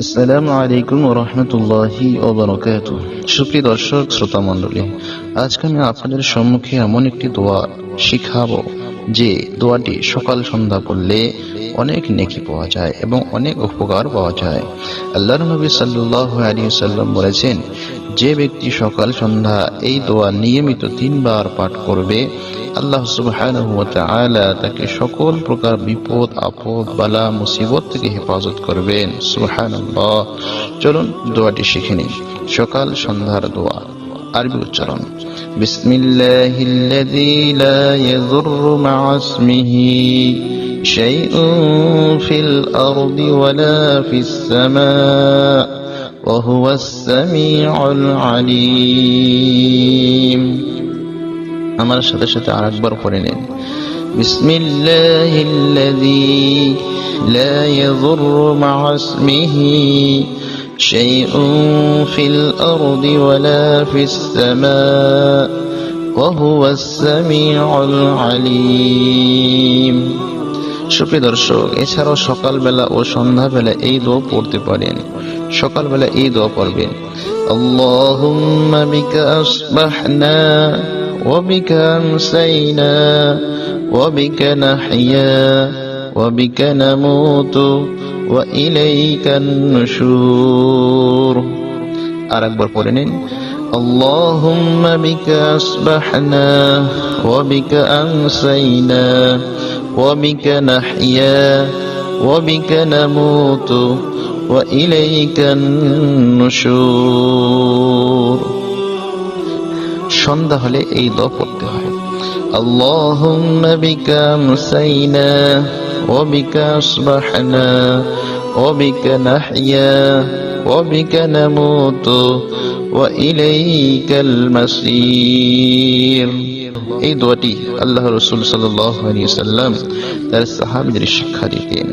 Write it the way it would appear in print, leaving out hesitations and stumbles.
আসসালামু আলাইকুম ওয়া রাহমাতুল্লাহি ওয়া বারাকাতুহু। সুপ্রিয় দর্শক শ্রোতা মণ্ডলী, আজকে আমি আপনাদের সম্মুখে এমন একটি দোয়া শিখাবো যে দোয়াটি সকাল সন্ধ্যা পড়লে অনেক নেকি পাওয়া যায় এবং অনেক উপকার পাওয়া যায়। আল্লাহর নবী সাল্লাল্লাহু আলাইহি ওয়াসাল্লাম বলেছেন, যে ব্যক্তি সকাল সন্ধ্যা এই দোয়া নিয়মিত 3 বার পাঠ করবে, আল্লাহ সুবহানাহু ওয়া তাআলা তাকে সকল প্রকার বিপদ আপদ বালা মুসিবত থেকে হেফাজত করবেন। সুবহানাল্লাহ। চলুন দোয়াটি শিখে নিই। সকাল সন্ধ্যার দোয়া। আরবি উচ্চারণ: বিসমিল্লাহিল্লাযী লা ইয়াযুররু মা'a ইসমিহি শাইউন ফিল আরদি ওয়ালা ফিস সামা' ওয়া হুয়াস সামিউল আলীম। আমার সাথে সাথে আরেকবার পড়ে নিন। বিসমিল্লাহিল্লাযী লা ইয়াযুররু মা'a ইসমিহি শাইউন ফিল আরদি ওয়ালা ফিস সামা' ওয়া হুয়াস সামিউল আলীম। সুপ্রিয় দর্শক, এছাড়াও সকালবেলা ও সন্ধ্যাবেলা এই দোয়া পড়তে পারেন। সকালবেলা এই দোয়া পড়বেন: আল্লাহুম্মা বিকা আসবাহনা ওয়া বিকা আমসাইনা ওয়া বিকা নাহইয়া ওয়া বিকা নামুতু ওয়া ইলাইকান নুশুর। আরেকবার পড়ে নিন। আল্লাহুম্মা বিকা আসবাহনা ওয়া বিকা আমসাইনা ওয়া বিকা নাহইয়া ওয়া বিকা নামুতু ওয়া ইলাইকান নুশুর। সন্ধ্যা হলে এই দোয়া পড়তে হয়: আল্লাহুম্মা বিকা আমসাইনা ওয়া বিকা আসবাহনা ওয়া বিকা নাহইয়া ওয়া বিকা নামুতু ওয়া ইলাইকাল মাসির। এই দোয়াটি আল্লাহর রাসূল সাল্লাল্লাহু আলাইহি ওয়াসাল্লাম তার সাহাবীদের শিক্ষা দিতেন।